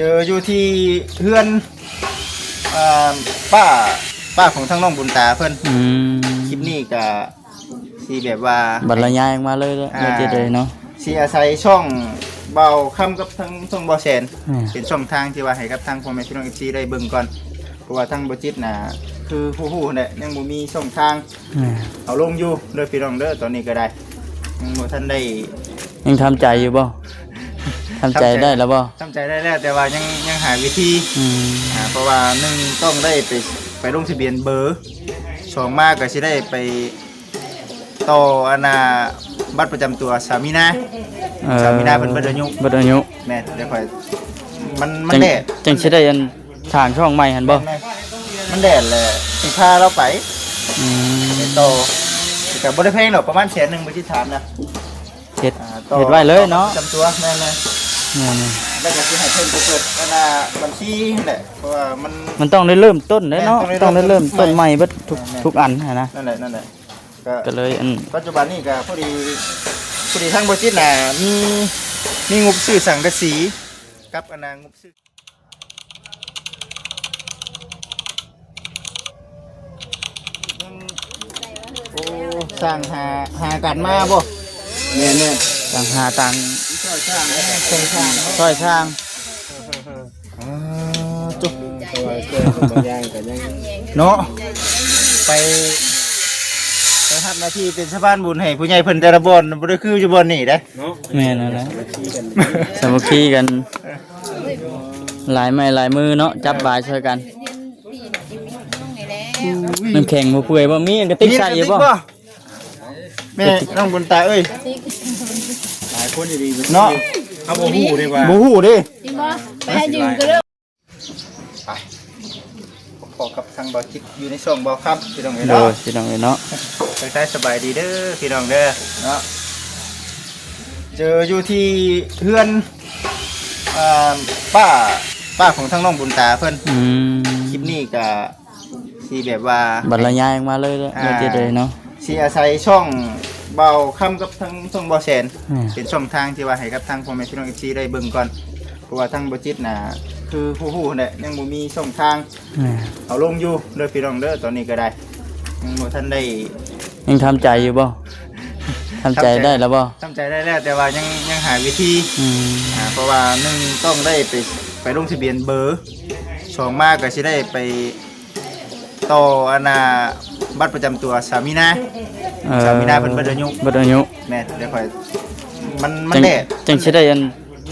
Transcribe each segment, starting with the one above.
เจออยู่ที่เพื่อนอ่าป้าป้าของทั้งน้องบุญตาเพิ่นคลิปนี้ก็สีแบบว่าบรรยายออกมาเลยเลยเนาะสีอาศัยช่องเบาค่ำกับทั้งช่องเบาแสนเป็นช่องทางที่ว่าให้กับทางพ่อแม่พี่น้อง FC ได้เบิ่งก่อนเพราะว่าทางบ่จิตน่ะคือผู้ๆเนี่ยยังบ่มีช่องทางเอาลงอยู่เด้อพี่น้องเด้อตอนนี้ก็ได้ยังบ่ทันได้ยังทำใจอยู่บ่ทำใจได้แล้วบ่ทำใจได้แล้วแต่ว่ายังหาวิธีเพราะว่าหนึ่งต้องได้ไปลงทะเบียนเบอร์สองมากก็สิได้ไปต่อบัตรประจำตัวสามีนาเป็นบัตรอายุแม่เดี๋ยวค่อยมันแดดจังสิได้อันทางช่องใหม่หั่นบ่มันแดดแหละสิพาเราไปต่อก็บ่ได้แพงหรอกประมาณ100,000บ่สิถามนะเฮ็ดไว้เลยเนาะจำตัวแม่นแล้วก็สิให้เพิ่นไปเปิดบัญชีแหละเพราะว่ามันต้องได้เริ่มต้นเนาะต้องได้เริ่มต้นใหม่เบิดทุกอันนะนั่นแหละก็เลยปัจจุบันนี้ก็พอดีทั้งบ่จิตน่ะมีงบซื้อสังกะสีกับงบซื้อโอ้สร้างหากันมาบ่เนี่ยต่างหาต่างช่วยช่างจุ๊บเนาะไปทำหน้าที่เป็นสะพานบุญให้ผู้ใหญ่เพิ่นแต่ละบ่อนบ่ได้คืออยู่บ่อนนี่เด้เนาะแม่นนะสามัคคีกันหลายไม้หลายมือเนาะจับบายช่วยกันน้ำแข็งบ่เปื่อยบ่มีกระติกใส่อยู่บ่แม่น้องบุญตาเอ้ยหลายคนดีเนาะเอาบ่ฮู้ดีกว่าบ่ฮู้ดิจริงบ่ไปให้ยืมก็เด้อไปพอกับทางบ่จิตอยู่ในช่องบ่ครับพี่น้องเอ้ยเนาะพี่น้องเอ้ยเนาะทักทายสบายดีเด้อพี่น้องเด้อเนาะเจออยู่ที่เพื่อนป้าของทั้งน้องบุญตาเพิ่นคลิปนี้ก็สีแบบว่าบรรยายออกมาเลยเลยเนาะสีอาศัยช่องเบาค่ำกับทั้งช่องเบาแสนเป็นช่องทางที่ว่าให้กับทางพ่อแม่พี่น้อง FC ได้เบิ่งก่อนเพราะว่าทางบ่จิตน่ะคือผู้ๆเนี่ยยังบ่มีช่องทางเอาลงอยู่เด้อพี่น้องเด้อตอนนี้ก็ได้ยังบ่ทันได้ยังทำใจอยู่บ่ทำใจได้แล้วบ่ทำใจได้แล้วแต่ว่ายังหาวิธีเพราะว่าหนึ่งต้องได้ไปลงทะเบียนเบอร์สองมากก็สิได้ไปต่อบัตรประจำตัวสามีนาเป็นบัตรอายุแม่เดี๋ยวค่อยมันแดดจังสิได้อัน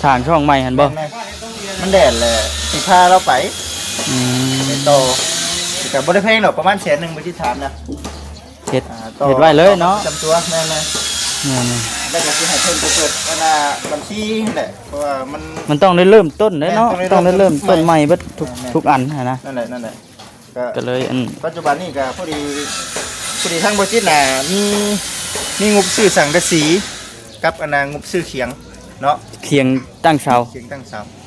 ทางช่องใหม่หั่นบ่มันแดดแหละสิพาเราไปต่อก็บ่ได้แพงหรอกประมาณ100,000บ่สิถามนะเฮ็ดไว้เลยเนาะจำตัวแม่แล้วก็สิให้เพิ่นไปเปิดบัญชีแหละเพราะว่ามันต้องได้เริ่มต้นเนาะต้องได้เริ่มต้นใหม่เบิดทุกอันนะนั่นแหละก็เลยปัจจุบันนี้ก็พอดีทั้งบ่จิตน่ะมีงบซื้อสังกะสีกับงบซื้อเขียงเนาะเขียงตั้งเสา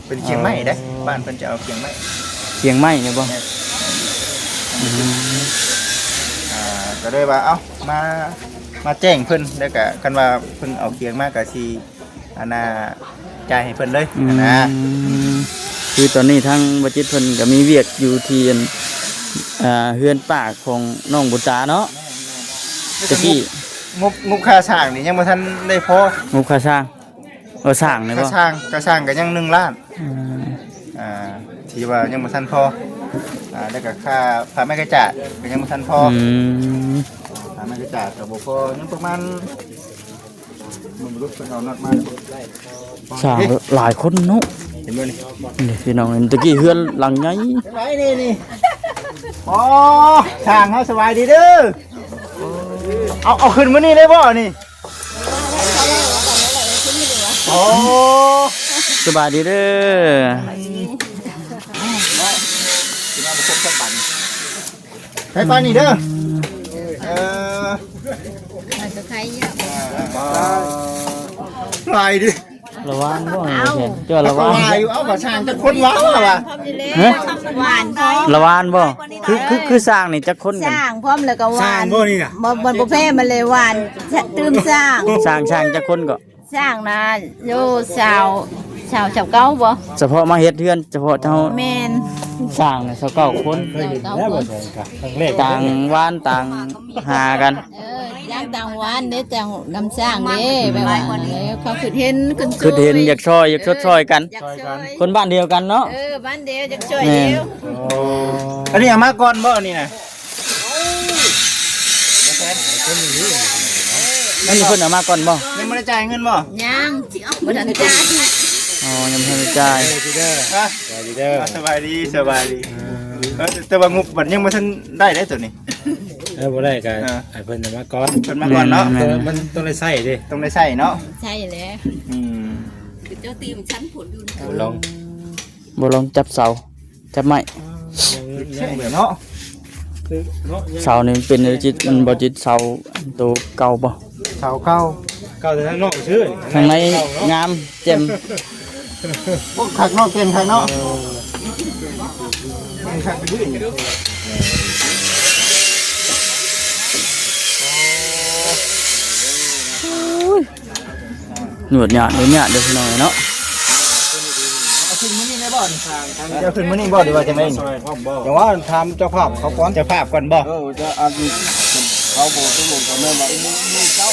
เป็นเขียงไม้เด้บ้านเพิ่นจะเอาเขียงไม้เนี่ยบ่ก็เลยว่าเอ้ามาแจ้งเพิ่นแล้วก็คันว่าเพิ่นเอาเขียงมาก็สิจ่ายให้เพิ่นเลยคือตอนนี้ทั้งบ่จิตเพิ่นก็มีเวียกอยู่ที่เฮือนป่าของน้องบุญตาเนาะตะกี้งบค่าสร้างนี่ยังบ่ทันได้พองบค่าสร้างสร้างนี่บ่ค่าสร้างก็ยัง1 ล้านที่ว่ายังบ่ทันพอแล้วก็ค่าไม้กระจาดก็ยังบ่ทันพอค่าไม้กระจาดก็บ่พอยังประมาณมันรู้สึกเอานัดมาสร้างหลายคนเนาะเห็นบ่นี่พี่น้องตะกี้เฮือนหลังใหญ่นี่อ๋อช่างเขาสบายดีเด้อเอาขึ้นมานี่ได้บ่นี่โอ้สบายดีเด้อไปนี่เด้อไปดิระวานบ่เจ้าระวานอยู่เอากระช่างจะคนว้าวว่ะหวานระวานบ่คือสร้างนี่จะคนกันสร้างพร้อมแล้วก็หวานบ่นี่น่ะบ่บ่แพ้มันเลยหวานตื่มสร้างจะคนก็สร้างนะโยสาว ชาวเก้าบ่ เฉพาะมาเฮ็ดเฮือนเฉพาะเจ้า แม่น สร้างเนี่ยเก้าคน เคยเห็นแล้วบ่ได้กะครั้งแรก ต่างว่านต่างหากัน ย่างต่างวันเด้ต่างน้ำสร้างเด้แบบว่าเขาคือเห็นขึ้น คือเห็นอยากอยากชดช่วยกัน อยากช่วย คนบ้านเดียวกันเนาะ บ้านเดียวอยากช่วยเดียว อันนี้เอามาก่อนบ่อันนี้นะ อันนี้เพิ่นเอามาก่อนบ่ ยังไม่ได้จ่ายเงินบ่ ย่างบ่ทันจ่าย อ๋อยังไม่ได้จ่าย ฮะ สวัสดีเด้อ สบายดีสบายดีแต่ว่างบบัดยังบ่ทันได้ได้ตัวนี้ บ่ได้กะไอ้เพิ่นน่ะมาก่อน เพิ่นมาก่อนเนาะ มันต้องได้ใช้ดิ ต้องได้ใช้เนาะ ใช่แล้ว อืม เจ้าตีมชั้นผลอยู่ ลอง บ่ลองจับเสาจับไม้ ใช่เนาะ เสานี่มันเป็นจิตมันบ่จิตเสาตัวเก่าบ่ เสาเก่า เก่าแต่ทางนอกชื่อ ข้างในงามเจ็ม พวกคักเนาะเก่งคักเนาะเก่งคักไปด้วย หนวดหยาดหยาดเดี๋ยวหน่อยเนาะ เอาขึ้นมื้อนี้ได้บ่เดี๋ยวขึ้นมื้อนี้บ่ดีว่าจังได๋นี่ แต่ว่าทำเจ้าภาพเขาก่อน เจะภาพก่อนบ่ จะอันเขาบอกตำรวจก็แม่นว่ามีเจ้า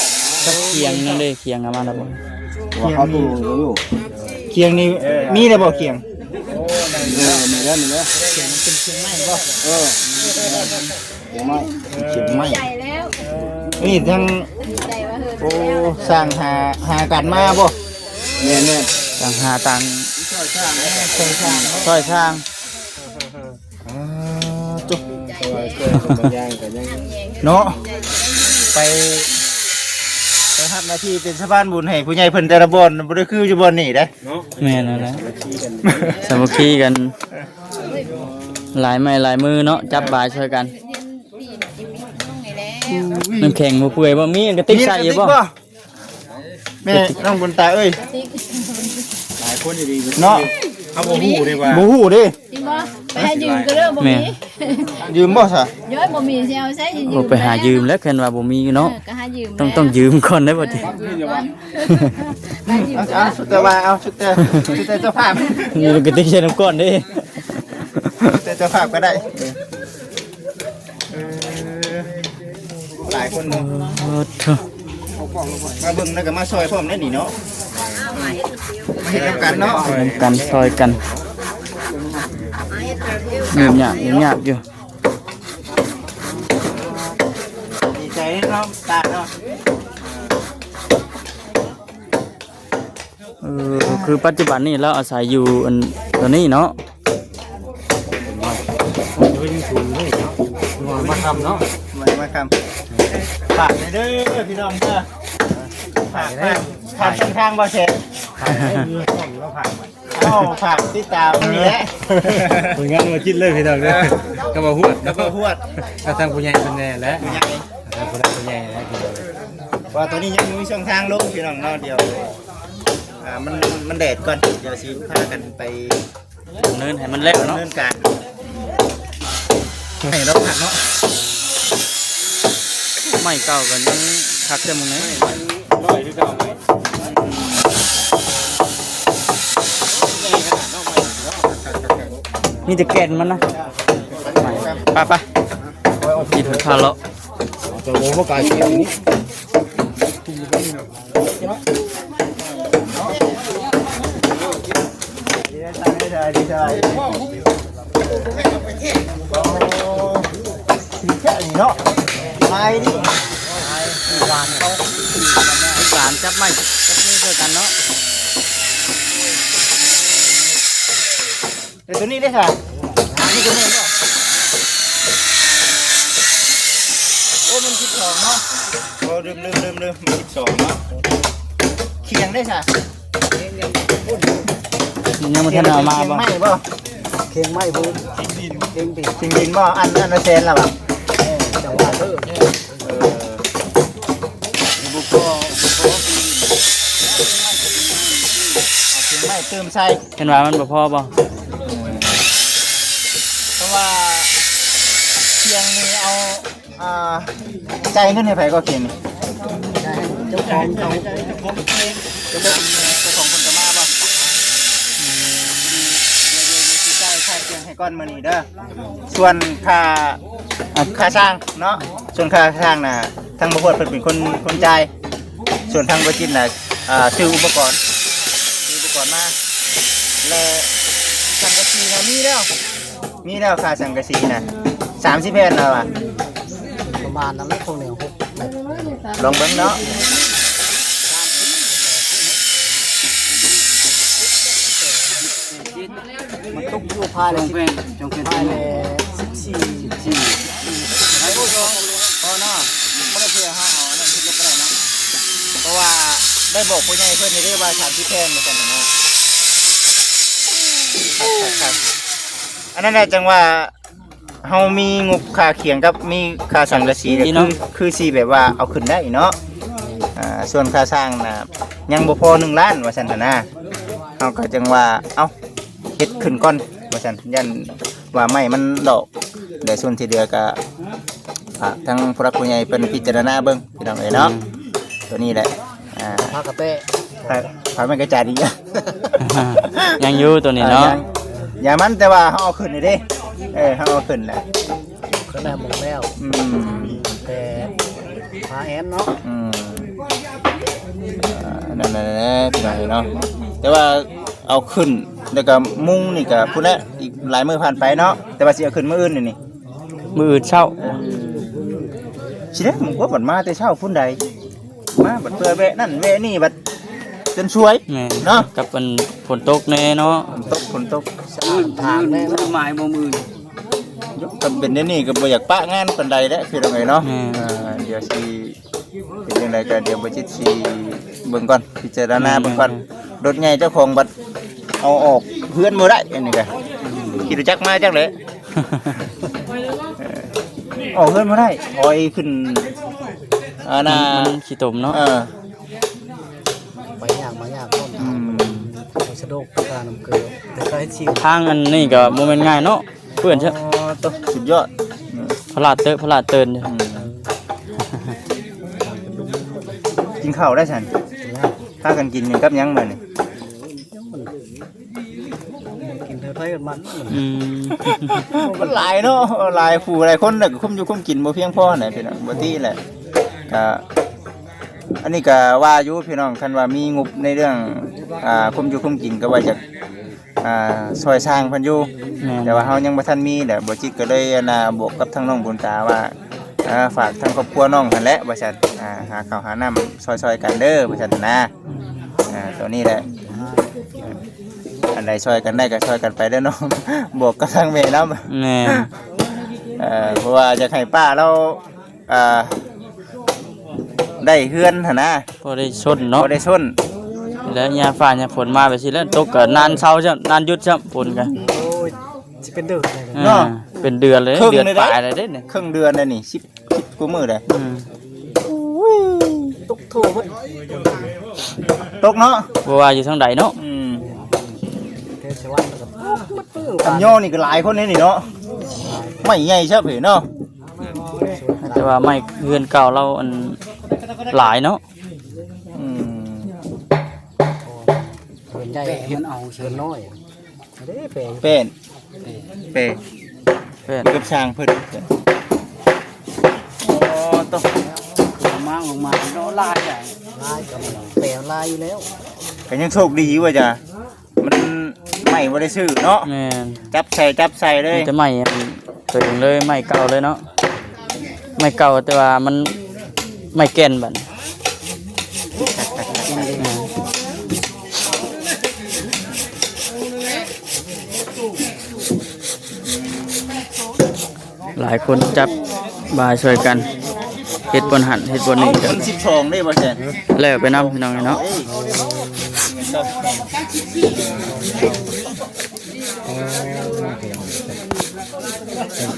จักเคียงนั่นเด้เคียงเอามาแล้วบ่ ว่าเขาตู้อยู่ เคียงนี่มีได้บ่เคียง มีแล้วนี่แหละ เคียงเป็นเคียงไม้บ่ เดี๋ยวไม่ เคียงไม้ ใจแล้ว นี่ทั้ง ใจว่าเฮ้ โอ้สร้างหากันมาบ่ เนี่ย ต่างหาต่าง ซอยสร้าง ซอยสร้าง จุ๊บ บางอย่างก็ยัง เนาะไปรับหน้าที่เป็นสะพานบุญให้ผู้ใหญ่เพิ่นแต่ละบ่อนบ่ได้คืออยู่บ่อนนี่เด้ เนาะ แม่นแล้วนะสามัคคีกันหลายไม้หลายมือเนาะจับบายช่วยกันน้ำแข็งบ่เปื่อยบ่มีกระติกใส่อยู่บ่ แม่น้องบุญตาเอ้ย หลายคนดี เนาะ เขาบ่ฮู้ได้ว่า บ่ฮู้เด้ จริงบ่ไปหายืมก็เริ่มบ่มี ยืมบ่ซะ ย้อยบ่มีสิเอาใช้ยืม บ่ไปหายืมแล้วเพิ่นว่าบ่มีเนาะ ก็หายืม ต้องยืมก่อนได้บ่ติ เอาสุดแต่ว่าเอาสุดแต่เจ้าภาพ มีกระติกใส่น้ำก้อนเด้ แต่เจ้าภาพก็ได้หลายคน โอ้โธ่ มาเบิ่งแล้วก็มาซอยพร้อมได้นี่เนาะเฮ็ดกันเนาะ กันซอยกันหยาบอยู่ ดีใจเนาะตาเนาะ คือปัจจุบันนี้เราอาศัยอยู่อันตัวนี้เนาะ มาทำเนาะ มาคำฝากเด้อพี่น้องเด้อฝากช่องทางบ่แชร์ เอาฝากติดตามนี่แหละ ผลงานมาคิดเลยพี่น้องเด้อก็มาฮู้ แล้วก็พวด ก็ทางผู้ใหญ่เพิ่นแน่และ ผู้ใหญ่ ทางผู้ใหญ่และพี่น้อง ว่าตอนนี้ยังมีช่องทางลงพี่น้องเนาะเดี๋ยวมันแดดก่อนเดี๋ยวสิพากันไป เนินให้มันแล้ว ดำ เนาะ เนินการให้เราผักเนาะ ไม่เก่ากันยังคักแต่มึงนะมีแต่แก่นมันนะไปกินข้าวแล้ว ตัวโมบ่กายสินี้ ดีใจแค่นี้เนาะไปดิ หวานเขาหวานจับไม่ช่วยกันเนาะ เดี๋ยวตัวนี้ได้ค่ะนี่ตัวนี้เนาะโอ้มัน12เนาะโอ้ลืมมัน12เนาะเคียงได้ค่ะ ยังมาทันเอามา เคียง บ่ ไม่บ่ เคียงไม้บ่ จริงดินบ่อันละแสนละบ่จังหวะเด้อบุกก็เอาเคียงไม่เติมใส่ เห็นว่ามันบ่พอบ่ เพราะว่าเคียงนี่เอาใจขึ้นให้ไผก็เคียงนี่เจ้าของคนจะมาบ่ เสียงให้ก้อนมื้อนี้เด้อส่วนค่าสร้างเนาะส่วนค่าสร้างน่ะทางบ่พดเพิ่นเป็นคนจ่ายส่วนทางบ่จิตน่ะซื้ออุปกรณ์มาและสังกะสีน่ะมีแล้วค่าสังกะสีน่ะ30แผ่นแล้วอ่ะ ประมาณนั้นแหละคงเหนียว6 ลองเบิ่งเนาะ มันตกอยู่ภายในภายใน14ให้ผู้ชมพอเนาะเพราะเพื่อเฮาเอานั่นคิดลบก็ได้เนาะเพราะว่าได้บอกผู้ใหญ่เพิ่นได้ว่า30แผ่นเหมือนกันเนาะครับอันนั้นแหละจังว่าเฮามีงบค่าเขียงกับมีค่าสังกะสีคือสิแบบว่าเอาขึ้นได้เนาะส่วนค่าสร้างน่ะยังบ่พอ1ล้านว่าซั่นน่ะนะเฮาก็จังว่าเอ้าเฮ็ดขึ้นก่อนว่าซั่นยันว่าไม้มันดอกเดี๋ยวส่วนที่เหลือก็ทั้งผู้รักผู้ใหญ่เพิ่นพิจารณาเบิ่งพี่น้องเอ้ยเนาะตัวนี้แหละพากระเต้พามันกระจายดีอ่ะ ยังอยู่ตัวนี้เนาะอย่ามันแต่ว่าเฮาเอาขึ้นนี่เด้เฮาเอาขึ้นแหละก็ได้หมดแล้วแต่พาแอนเนาะนั่นแหละพี่น้องเอ้ยเนาะแต่ว่าเอาขึ้นแล้วก็มุงนี่ก็พุ่นแหละอีกหลายมื้อผ่านไปเนาะแต่ว่าสิเอาขึ้นมื้ออื่นนี่มื้ออื่นเช้าสิได้มึงว่าบัดมาแต่เช้าพุ่นใดมาบัดเพื่อแวะนั่นแวะนี่บัดจนสวยเนาะกับมันฝนตกแน่เนาะฝนตกทางแน่หมายบ่มื้อก็เป็นนี่ก็บ่อยากปะงานปานใดแล้วคือจังไดเนาะเดี๋ยวสิเป็นจังไดก็เดี๋ยวบ่จิตสิเบิ่งก่อนพิจารณาเบิ่งก่อนรถใหญ่เจ้าของบัดเอาออกเพื่อนบ่ได้อันนี้ก็คิดจักมาจักเลยออกเพื่อนบ่ได้ถอยขึ้นน่ะขี้ตมเนาะไปยากมายากต้นสะดวกการนำเกลือแต่ก็ให้ชิมทางอันนี้ก็บ่แม่นง่ายเนาะเพื่อนใช่ตัวสุดยอดพลาดเตินกินข้าวได้ฉันถ้ากันกินยังกับยังมาเนี่ยกินเธอไทยกันมันหลายเนาะหลายผู้หลายคนแต่ก็คุ้มอยู่คุ้มกินบ่เพียงพอไหนพี่น้องบ่ตี้แหละอันนี้ก็ว่าอยู่พี่น้องคันว่ามีงบในเรื่องคุ้มอยู่คุ้มกินก็ว่าจะซอยสร้างเพิ่นอยู่แต่ว่าเฮายังบ่ทันมีแหละบ่จิตก็เลยบอกกับทางน้องบุญตาว่าฝากทางครอบครัวน้องหั่นแหละว่าซั่นหาข้าวหาน้ำซอยๆกันเด้อว่าซั่นนะตัวนี้แหละอันใดช่วยกันได้ก็ช่วยกันไปเด้อน้องบอกกับทางแม่นำเพราะว่าจะให้ป้าเราได้เฮือนหั่นนะพอได้ชนเนาะพอได้ชนแล้วยามฟ้ายามฝนมาแบบนี้แล้วตกก็นานเช้าจ้ะนานหยุดจ้ะฝนกันโอ้ยสิเป็นเดือนเลยเนาะเป็นเดือนเลยเดือนปลายเลยเด้เนี่ยครึ่งเดือนเลยนี่10กว่ามื้อได้ตกโถพุ่นตกเนาะบ่ว่าอยู่ทางใดเนาะเทศวันก็อันย่อนี่ก็หลายคนนี่เนาะไม่ใหญ่ซะเพิ่นเนาะแต่ว่าไม่เฮือนเก่าเราอันหลายเนาะเฮือนใหญ่มันเอาเชิญน้อยเด้เป็นกับช้างเพิ่นต้องลงมาเนาะลายใหญ่ลายก็แปลลายอยู่แล้วก็ยังโชคดีว่าจ้ะมันไม่บ่ได้ซื้อเนาะแม่นจับใส่เลยจะไม่ตัวเองเลยไม่เก่าเลยเนาะไม่เก่าแต่ว่ามันไม่แก่นบัดหลายคนจับบายช่วยกันเฮ็ดบนหันเฮ็ดบนนี่กัน12ได้บ่แซ่แล้วไปนำพี่น้องเนาะ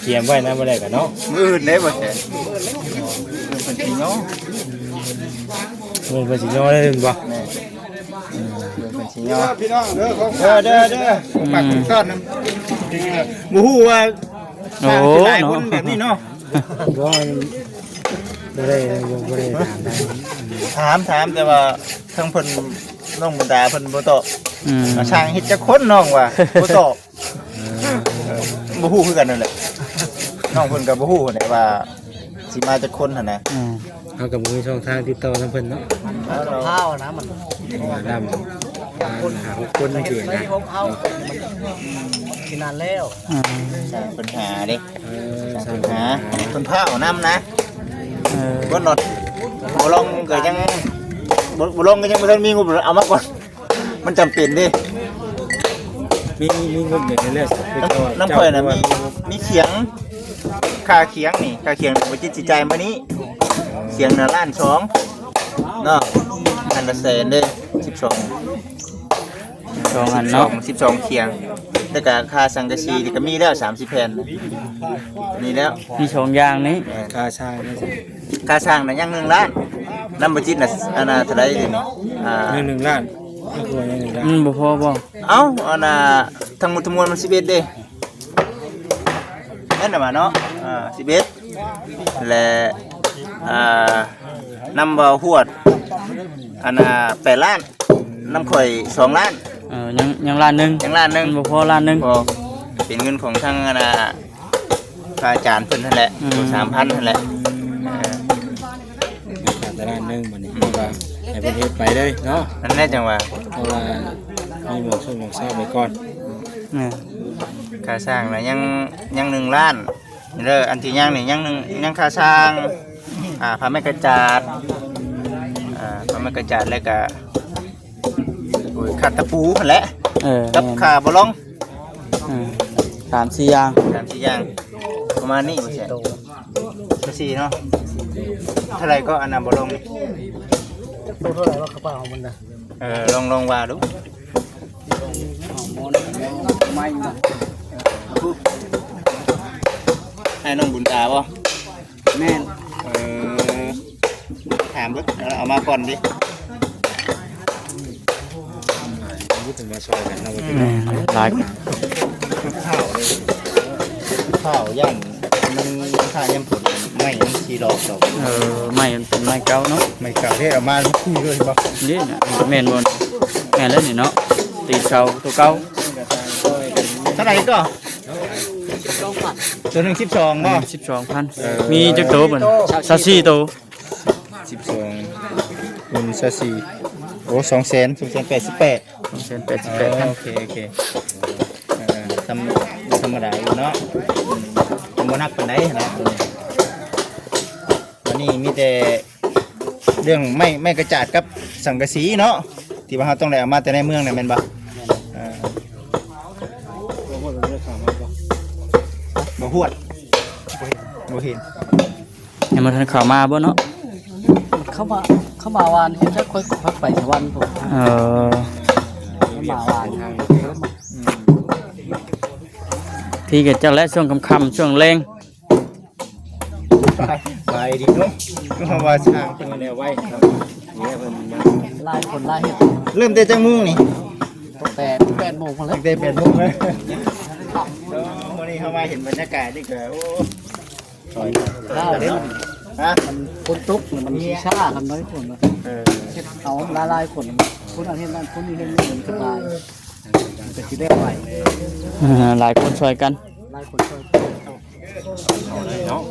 เกียมไว้นะบ่ได้กันเนาะมื้ออื่นได้บ่แซ่เพิ่นสิเนาะเพิ่นสิเนาะได้บ่เพิ่นสิเนาะพี่น้องเด้อปากต้อนนำบ่ฮู้ว่าโอ้หลายคนแบบนี้เนาะบ่ได้ถามแต่ว่าทั้งเพิ่นน้องบรรดาเพิ่นบ่ตอบช่างเฮ็ดจักคนน้องว่าบ่ตอบ บ่ฮู้คือกันนั่นแหละน้องเพิ่นก็บ่ฮู้นั่นแหละว่าสิมาจากคนหั่นน่ะ เอากับมือช่องทางติดต่อทั้งเพิ่นเนาะ ข้าวนะมัน ดำหาคนนั่นคือนะ ผมเอากินนานแล้ว สร้างปัญหาเด้ สร้าง หาเพิ่นพาเอาน้ำนะ เออ บ่นอดบ่ลองก็ยังบ่ลองก็ยังบ่ทันมีงบเอามาก่อนมันจำเป็นเด้ มีเงินในเรื่อง น้ำข่อยน่ะมีเขียงค่าเขียงนี่ค่าเขียงบ่จิตสิจ่ายมื้อนี้เขียงน่ะล้านสองเนาะอันละแสนเด้12 2อันเนาะ 12เขียงแล้วก็ค่าสังกะสีนี่ก็มีแล้ว30แผ่นนี่แล้ว มี2อย่างนี้ ค่าช่างนี่สิ ค่าสร้างน่ะยัง1ล้านน้ำบ่จิตน่ะอันน่ะเท่าใดเดี๋ยวนี้1ล้านก็คือ1ล้าน บ่พอบ่ เอ้าอันน่ะทั้งหมดทั้งมวลมัน11เด้นั่นน่ะมาเนาะ11และน้ำบ่หวดอันน่ะ8ล้านน้ำข่อย2ล้าน ยังล้านหนึง ยังล้านหนึง บ่พอล้านหนึง พอเป็นเงินของทางอันน่ะค่าอาจารย์เพิ่นนั่นแหละ 3,000นั่นแหละ ขาดตลาดนึงบัดนี้เพราะว่าให้ประเทศไปเลยเนาะ นั่นแหละจังว่า เพราะว่ามีหมวกช่วงหมวกเศร้าไปก่อน ค่าสร้างน่ะยัง1ล้านนี่เด้ออันที่ยังนี่ยังค่าสร้างผ้าไม้กระจาดผ้าไม้กระจาดแล้วก็โอ้ยค่าตะปูนั่นแหละ กับค่าบ่ลอง 3-4อย่าง 3-4อย่างประมาณนี้บ่ใช่4เนาะเท่าไหร่ก็อันน่ะบ่ลงนี่ ตัวเท่าไหร่ว่ากระเป๋ามันนะ ลองว่าดู ไม่ ให้น้องบุญตาบ่ แม่น ถามดูเอามาก่อนดิ พูดถึงมาซอยกันเนาะว่า หลาย ข้าวย่างมันค่าย่ำผลไม่ชีหลอกดอก ไม่มันเป็นไม้เก่าเนาะ ไม่กล้าเฮ็ดเอามาคุยเลยบ่ นี่น่ะแม่นบ่แม่นแล้วนี่เนาะตีเสาตัวเก่า เท่าไหร่ก็ตัวหนึง12บ่ 12,000มีจักโตบ่24โต 12คูณ4โอ้200,000 288 288,000 โอเคธรรมดาอยู่เนาะบ่นักปานใดนะวันนี้มีแต่เรื่องไม่กระจาดกับสังกะสีเนาะที่ว่าเราต้องได้เอามาแต่ในเมืองน่ะแม่นบ่บ่ฮวดบ่เห็น ยังบ่ทันเข้ามาบ่เนาะ เข้ามาวานเห็นถ้าค่อยพักไปสวรรค์ผม มาวาน พี่ก็เจ้าและช่วงค่ำๆช่วงแรง ไปดีเนาะก็ว่าช่าง เป็นแนวไว้ครับเนี่ยเพิ่นมา ไล่คนไล่เห็ด เริ่มแต่จังมุ่งนี่ 8 โมงมาแล้ว ตั้งแต่8:00 นเลยวันนี้เข้ามาเห็นบรรยากาศนี่ก็โอ้ ข้าวเด้มัน ฮะ คนตุกมันมีชากันน้อยคนเอาลายคนคนอันเห็นนั่นคนนี้เห็นนี่เหมือนสบายมันจะสิได้ไหว หลายคนช่วยกัน ลายคนช่วย เนาะ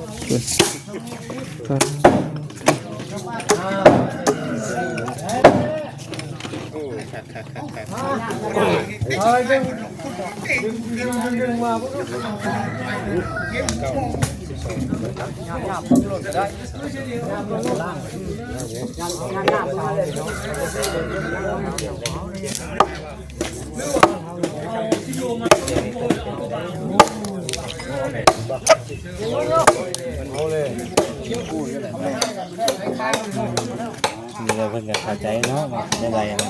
มีอะไรเพิ่นก็เข้าใจเนาะว่าได้ไรอะไร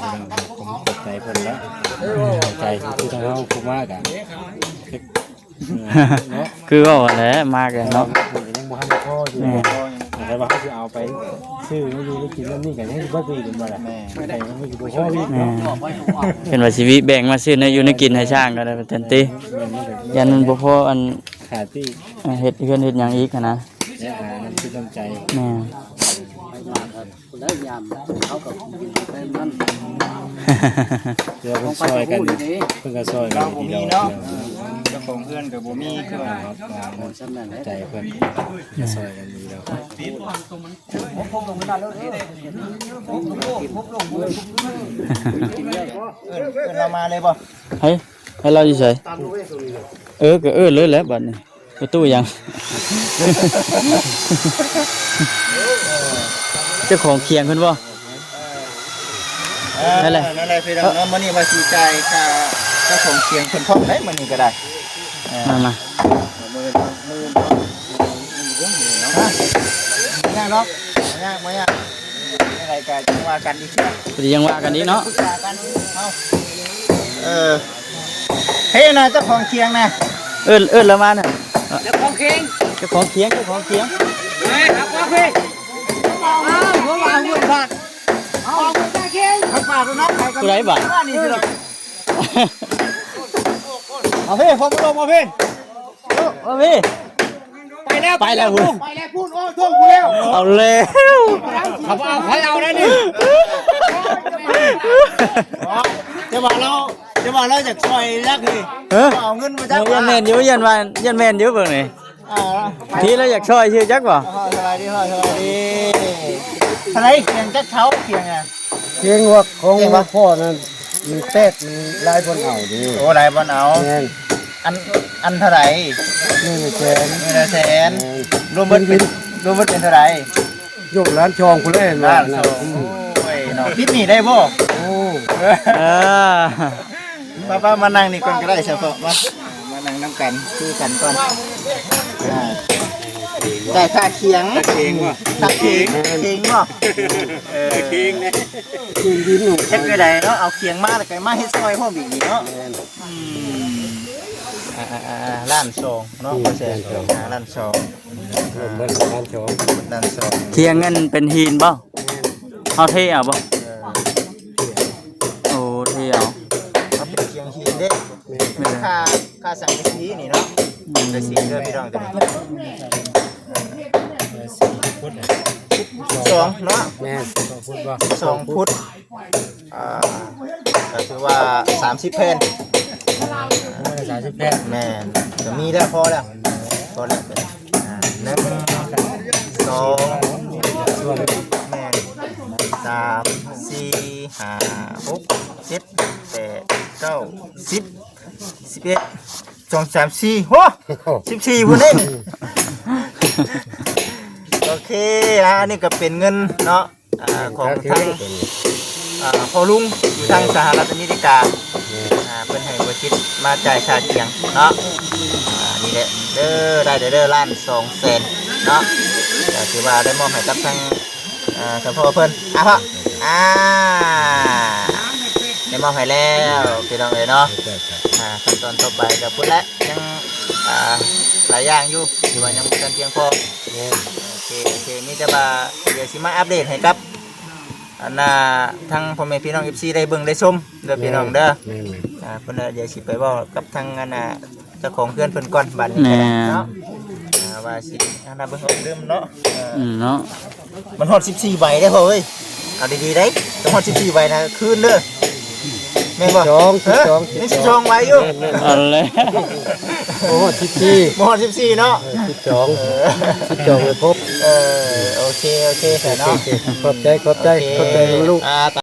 ผมเข้าใจเพิ่นแล้วเข้าใจคือทางเฮาผู้มากอ่ะเนาะ คือว่าแหละมากเลยเนาะ เพิ่นก็ยังบ่ทันพออยู่แต่ว่าเฮาสิเอาไปซื้อมาอยู่ได้กินแล้วนี่ก็ยังบ่เคยกินบ่ล่ะแต่มันบ่พออีกเนาะ เป็นว่าชีวิตแบ่งมาซื้อในอยู่ในกินให้ช่างก็ได้เต็มที่ยันมันบ่พออัน ขาดที่ เฮ็ดเฮือนเฮ็ดหยังอีกอะนะ และหาน้ำจิตน้ำใจ แม่ คุย ได้ยามเขากับเป็นนั่น เดี๋ยวเพิ่นซอยกันเพิ่นก็ซอยกั เรา น บ่ ที มี เดียว เนาะเจ้าของเพื่อนกับบ่มีคือว่า ฉันนั่นแหละ ใจเพิ่นจะซอยกันดีแล้ว เอิ้นเรามาเลยบ่ เฮ้ยให้เราอยู่เฉยก็เลยแหล้วบัดนี้ประตูยัง เจ้าของเคียงเพิ่นบ่ นั่นแหละ นั่นแหละพี่น้องเนาะมื้อนี้มาสิจ่ายค่าเจ้าของเสียงเพิ่นพร้อมได้มื้อนี้ก็ได้มาย่างเนาะบ่ยากอะไรก็จังว่ากันอีกเทื่อ พอดียังว่ากันดีเนาะ ปรึกษากันเอาเฮ้ยนะเจ้าของเคียงนะ เอิ้นแล้วมาน่ะ เจ้าของเค้ง เจ้าของเคียง เฮ้ยครับว่าเพ่เขาวางเงินบาทเอาเงินได้เค้ง ขับปากดูนะใครก็ ผู้ใดบ่ ว่านี่สิหรอกเอาเพ่พอมาลงมาเพ่ เอาพี่ ไปแล้ว คุณ ไปแล้วพูดโอ้ท่วงกูแล้ว เอาแล้ว เขาเอาใครเอาได้นี่จะบอกเราจะคอยรักนี่ เฮ้ย เอาเงินมาจาก ยันแม่นอยู่ยันแม่นอยู่เบิ่งนี่ทีเราอยากช่วยชื่อจักบ่ สบายดีอะไรเคียงจักเช้าเคียงอ่ะ เค้งว่าของพ่อนั่นมันแตกมันลายบนเอาดิ โอ้ไรบอลเอา แม่น อันเท่าไหร่ นี่แสน 100,000รวมเบิดเป็นเท่าไหร่ ยกร้านชองคุณเล่นมา ล้านสองโอ้ยเนาะปิดหนี่ได้บ่ โอ้ เออ ป้ามานั่งนี่ก่อนก็ได้เฉพาะมานั่งน้ำกันคุยกันก่อนได้ค่าเคียงเคียงว่ะค่าเคียงบ่เคียงเนี่ย ยินดีหนู เฮ็ดไปได้เนาะเอาเคียงมาแล้วก็มาเฮ็ดซอยพร้อมอีกนี่เนาะล้านสองเนาะบ่ใช่ล้านสอง เบิ้ลร้านชอง ล้านสอง เคียงเงินเป็นหินบ่เฮาเทเอาบ่โอ้เทเอา เขาเป็นเคียงหินเด้ค่าสังกะสีนี่เนาะสังกะสีเด้อพี่น้องตัวนี้สองเนาะ แม่พูดว่า 2 ฟุตก็ถือว่า30แผ่น 30แพทย์ แม่นก็มีแล้วพอแล้วเป็น1 2แม่น3 4 5 6 7 8 9 10 11 2 3 4โห14พุ่นเองโอเคอันนี้ก็เป็นเงินเนาะของทางพ่อลุงอยู่ทางสหรัฐอเมริกาเป็นให้บริษัทมาจ่ายค่าเคียงเนาะนี่แหละเด้อได้เด้อล้าน200,000เนาะก็ถือว่าได้มอบให้กับทางเฉพาะเพิ่นพ่อได้มอบให้แล้วพี่น้องเลยเนาะขั้นตอนต่อไปก็พูดแล้วยังหลายอย่างอยู่ที่ว่ายังบ่ทันเพียงพอโอเคมีแต่ว่าเดี๋ยวสิมาอัปเดตให้กับทางพ่อแม่พี่น้อง FC ได้เบิ่งได้ชมเด้อพี่น้องเด้อเพิ่นเดี๋ยวสิไปเว้ากับทางเจ้าของเพื่อนเพิ่นก่อนบัดนี้ก็ได้เนาะว่าสิเบิ่งเอาเริ่มเนาะ เนาะ มันฮอด14ใบได้อพ่อเอ้ยเอาดีๆได้ต้องฮอด14ใบนะคืนเด้อแม่นบ่นี่12ใบอยู่ เอาแล้ว โอ้ที่ บ่ฮอด14เนาะ 12เลยครบ โอเคแต่เนาะ ขอบใจลูก